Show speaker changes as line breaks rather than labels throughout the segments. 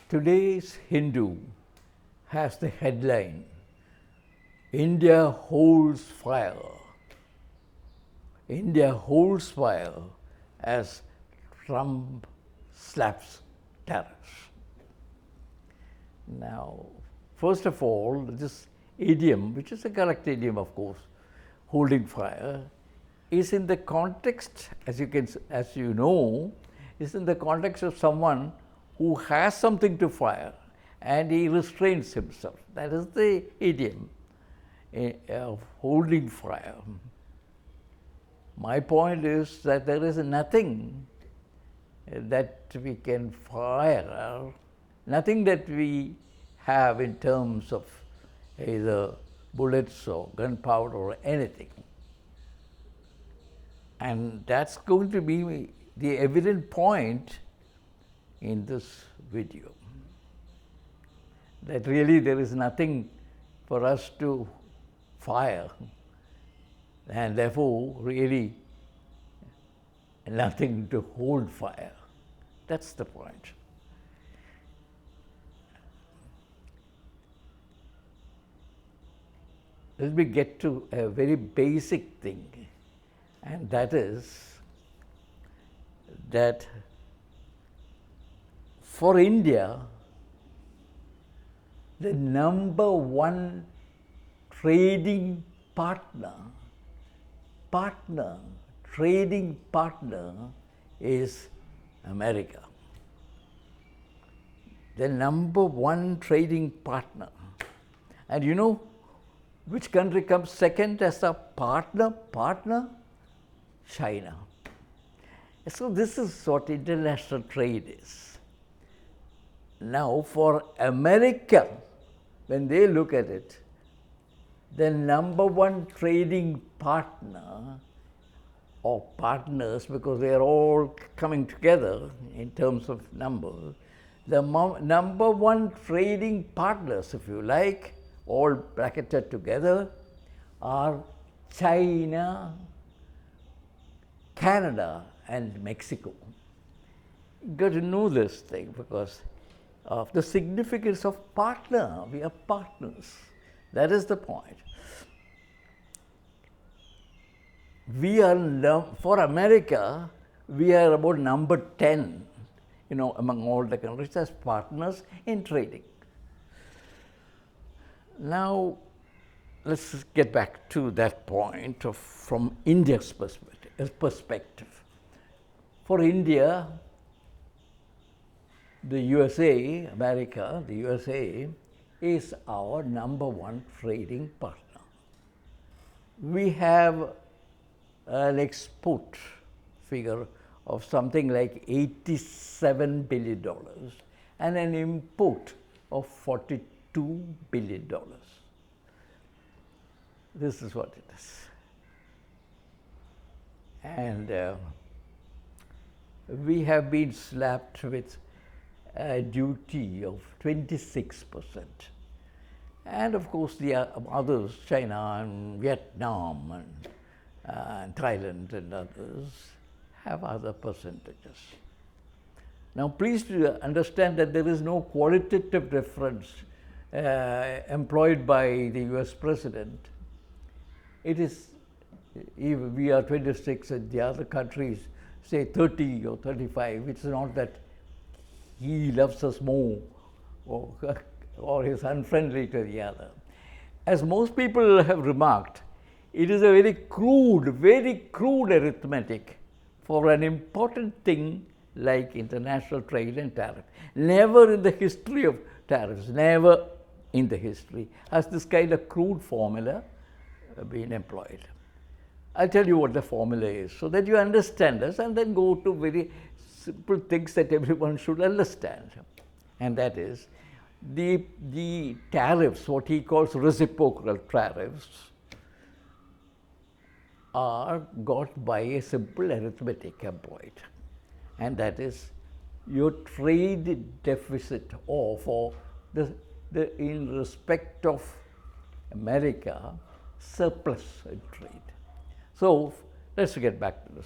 Today's Hindu has the headline, India holds fire. India holds fire as Trump slaps tariffs. Now, first of all, this idiom, which is a correct idiom of course, holding fire, is in the context, as you know, is in the context of someone who has something to fire and he restrains himself. That is the idiom of holding fire. My point is that there is nothing that we can fire, nothing that we have in terms of either bullets or gunpowder or anything. And that's going to be the evident point in this video, that really there is nothing for us to fire, and therefore really nothing to hold fire. That's the point. Let me get to a very basic thing, and that is that for India, the number one trading trading partner is America. The number one trading partner. And you know which country comes second as a partner? China. So this is what international trade is. Now for America, when they look at it, the number one trading partner or partners, because they are all coming together in terms of numbers, the number one trading partners, if you like, all bracketed together, are China, Canada, and Mexico. You got to know this thing because of the significance of partner. We are partners. That is the point. We are, for America, we are about number 10, among all the countries as partners in trading. Now, let's get back to that point from India's perspective. For India, the USA, America, the USA, is our number one trading partner. We have an export figure of something like $87 billion and an import of $42 billion. This is what it is. And we have been slapped with a duty of 26%. And of course, the others, China and Vietnam and Thailand and others, have other percentages. Now, please understand that there is no qualitative difference employed by the US President. It is, if we are 26 and the other countries say 30 or 35, it's not that he loves us more or is unfriendly to the other. As most people have remarked, it is a very crude arithmetic for an important thing like international trade and tariff. Never in the history of tariffs, never in the history has this kind of crude formula been employed. I'll tell you what the formula is so that you understand us, and then go to very simple things that everyone should understand. And that is the tariffs, what he calls reciprocal tariffs, are got by a simple arithmetic employed. And that is your trade deficit, or for in respect of America, surplus in trade. So let's get back to this.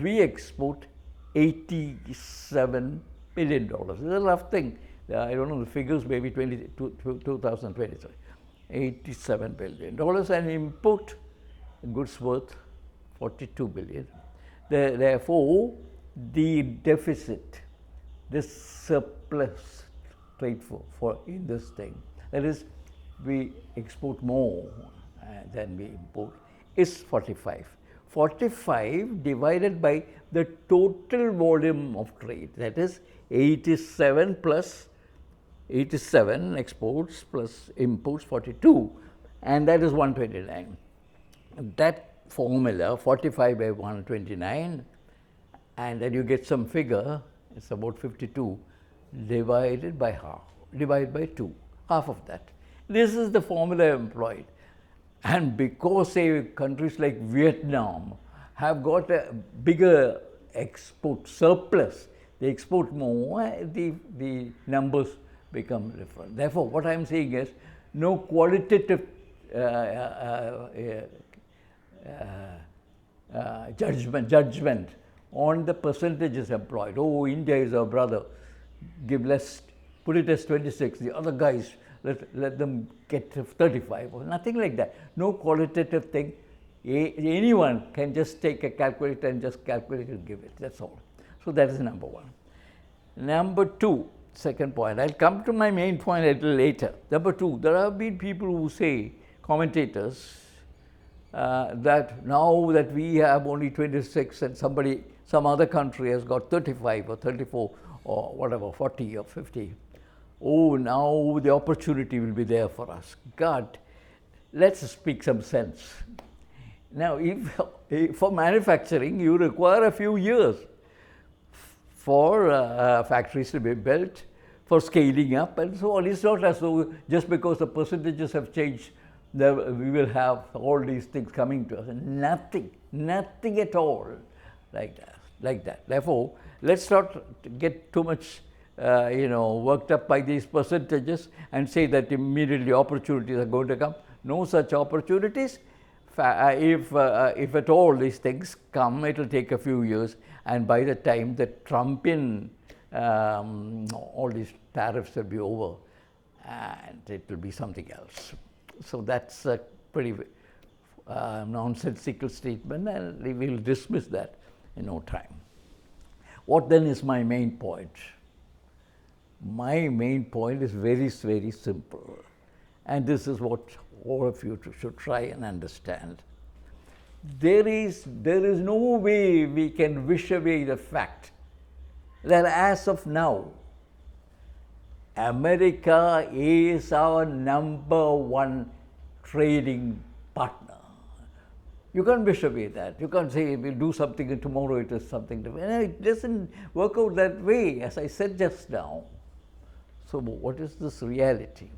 We export $87 billion. It's a rough thing I don't know the figures, maybe 2023, $87 billion, and import goods worth $42 billion. Therefore, the deficit, this surplus trade for in this thing, that is, we export more than we import, is 45. 45 divided by the total volume of trade, that is 87 plus 87 exports plus imports 42, and that is 129. That formula, 45 by 129, and then you get some figure, it's about 52, divided by half, divided by 2, half of that. This is the formula employed. And because, say, countries like Vietnam have got a bigger export surplus, they export more, the numbers become different. Therefore, what I am saying is no qualitative judgment on the percentages employed. Oh, India is our brother, give less, put it as 26, the other guys, let them get 35, or nothing like that. No qualitative thing. Anyone can just take a calculator and just calculate and give it, that's all. So that is number one. Number two, second point, I'll come to my main point a little later. Number two, there have been people who say, commentators, that now that we have only 26 and some other country has got 35 or 34 or whatever, 40 or 50, oh, now the opportunity will be there for us. God, let's speak some sense. Now, if for manufacturing, you require a few years for factories to be built, for scaling up and so on. It's not as though just because the percentages have changed, we will have all these things coming to us. Nothing at all like that. Therefore, let's not get too much worked up by these percentages and say that immediately opportunities are going to come. No such opportunities. If at all these things come, it will take a few years, and by the time the Trumpian all these tariffs will be over, and it will be something else. So that's a pretty nonsensical statement, and we will dismiss that in no time. What then is my main point? My main point is very, very simple, and this is what all of you should try and understand. There is no way we can wish away the fact that as of now, America is our number one trading partner. You can't wish away that. You can't say we'll do something and tomorrow it is something different. It doesn't work out that way, as I said just now. So what is this reality?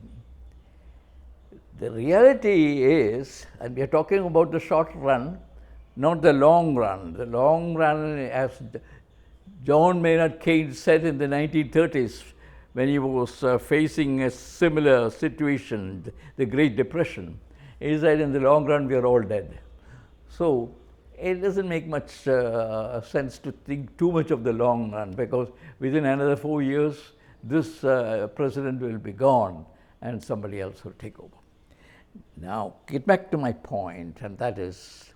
The reality is, and we are talking about the short run, not the long run. The long run, as John Maynard Keynes said in the 1930s, when he was facing a similar situation, the Great Depression, he said, in the long run, we are all dead. So it doesn't make much sense to think too much of the long run, because within another 4 years, this president will be gone and somebody else will take over. Now, get back to my point, and that is,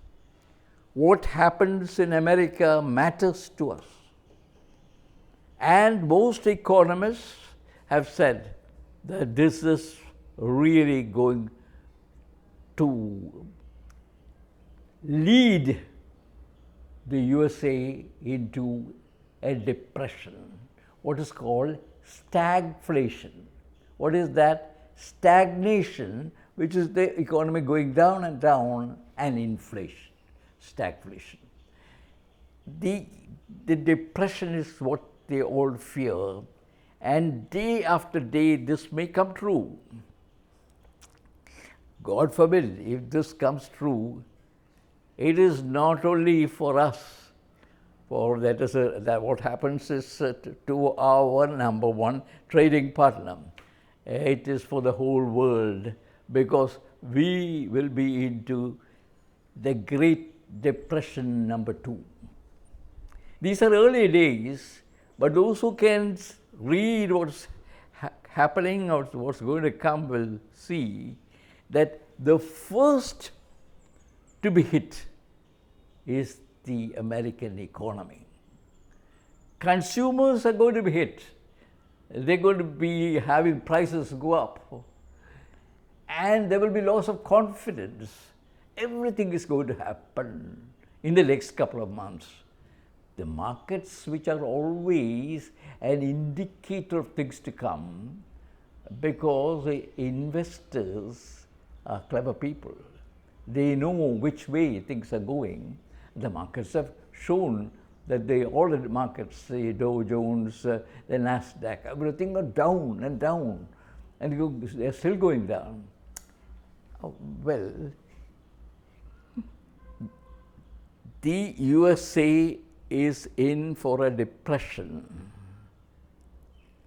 what happens in America matters to us. And most economists have said that this is really going to lead the USA into a depression, what is called stagflation. What is that? Stagnation, which is the economy going down and down, and inflation, stagflation. The depression is what they all fear, and day after day this may come true. God forbid, if this comes true, it is not only for us, for that what happens is to our number one trading partner. It is for the whole world, because we will be into the Great Depression number 2. These are early days, but those who can read what's happening or what's going to come will see that the first to be hit is the American economy. Consumers are going to be hit. They're going to be having prices go up. And there will be loss of confidence. Everything is going to happen in the next couple of months. The markets, which are always an indicator of things to come, because investors are clever people. They know which way things are going. The markets have shown that all the markets, the Dow Jones, the Nasdaq, everything are down and down, and they're still going down. Well, the USA is in for a depression,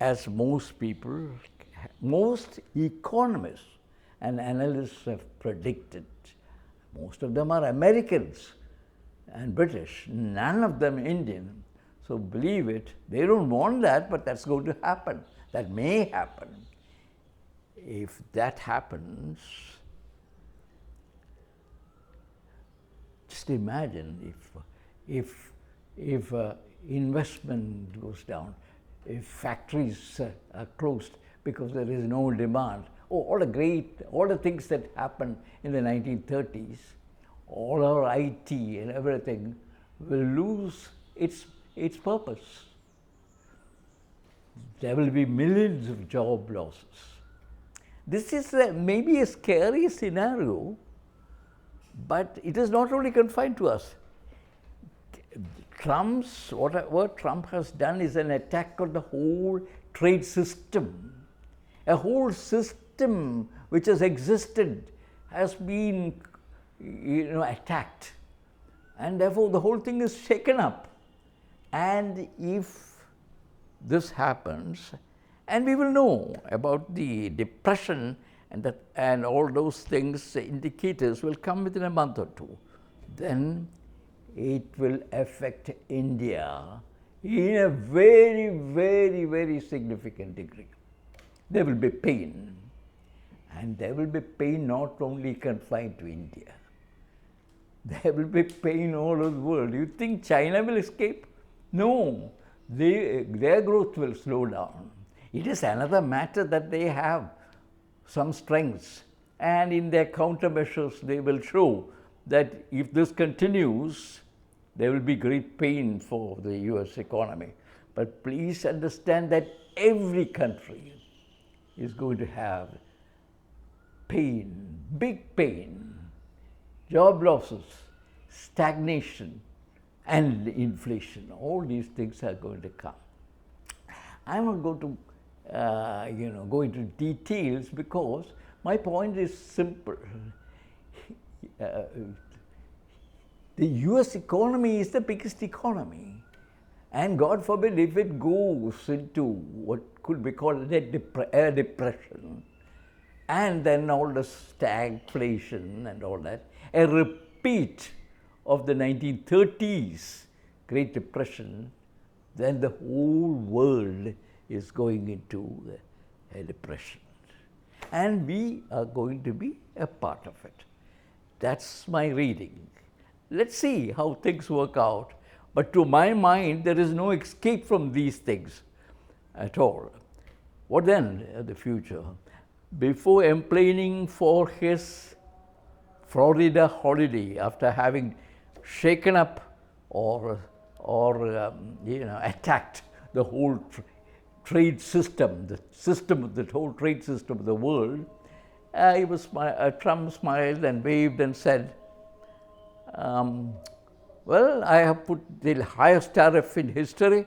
as most people, most economists and analysts have predicted. Most of them are Americans and British, none of them Indian. So believe it, they don't want that, but that's going to happen. That may happen. If that happens, just imagine if investment goes down, if factories are closed because there is no demand. All the things that happened in the 1930s, all our IT and everything will lose its purpose. There will be millions of job losses. This is maybe a scary scenario, but it is not only confined to us. What Trump has done is an attack on the whole trade system. A whole system which has existed has been attacked, and therefore the whole thing is shaken up. And if this happens, and we will know about the depression and all those things, indicators will come within a month or two, then it will affect India in a very, very, very significant degree. There will be pain, and there will be pain not only confined to India. There will be pain all over the world. You think China will escape? No, their growth will slow down. It is another matter that they have some strengths, and in their countermeasures they will show that if this continues, there will be great pain for the US economy. But please understand that every country is going to have pain, big pain, job losses, stagnation, and inflation. All these things are going to come. I'm not going to go into details, because my point is simple. The US economy is the biggest economy, and God forbid if it goes into what could be called a depression, and then all the stagflation and all that, a repeat of the 1930s Great Depression, then the whole world is going into a depression. And we are going to be a part of it. That's my reading. Let's see how things work out. But to my mind, there is no escape from these things at all. What then, the future? Before complaining for his Florida holiday, after having shaken up or attacked the whole trade system, the whole trade system of the world, Trump smiled and waved and said, well, I have put the highest tariff in history.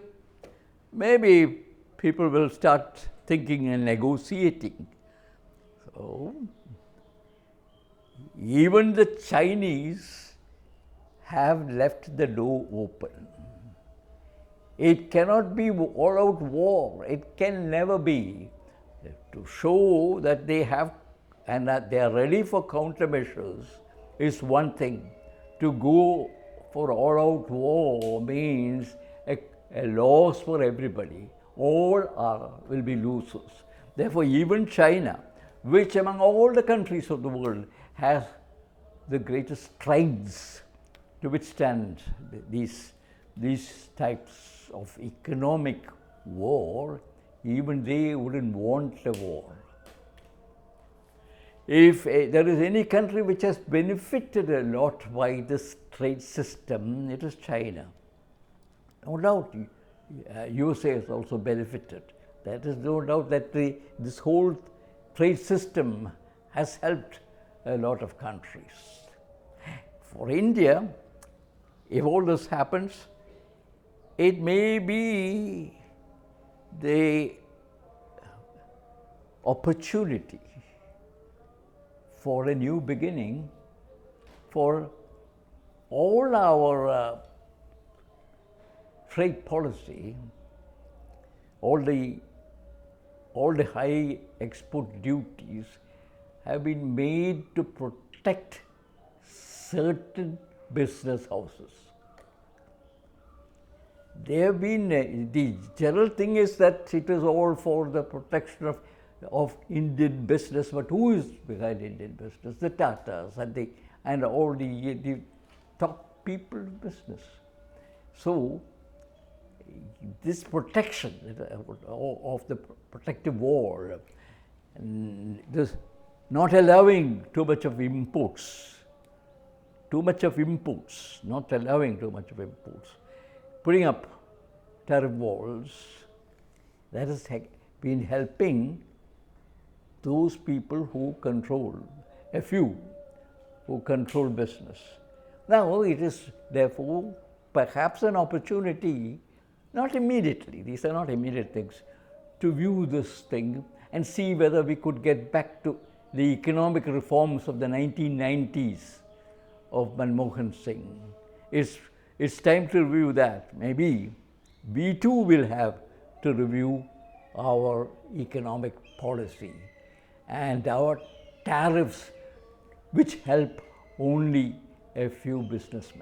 Maybe people will start thinking and negotiating. So, even the Chinese have left the door open. It cannot be all-out war. It can never be. To show that they have and that they are ready for countermeasures is one thing. To go for all-out war means a loss for everybody. All will be losers. Therefore, even China, which among all the countries of the world has the greatest strengths to withstand these types of economic war, even they wouldn't want a war. If there is any country which has benefited a lot by this trade system, it is China. No doubt, USA has also benefited. There is no doubt that this whole trade system has helped a lot of countries. For India, if all this happens, it may be the opportunity for a new beginning for all our trade policy, all the high export duties have been made to protect certain business houses. They have been, the general thing is that it is all for the protection of Indian business, but who is behind Indian business? The Tatas and all the top people in business. So, this protection of the protective wall, this not allowing too much of imports, not allowing too much of imports, putting up tariff walls, that has been helping those people who control, a few who control business. Now it is therefore perhaps an opportunity, not immediately, these are not immediate things, to view this thing and see whether we could get back to the economic reforms of the 1990s of Manmohan Singh. It's time to review that. Maybe we too will have to review our economic policy and our tariffs, which help only a few businessmen.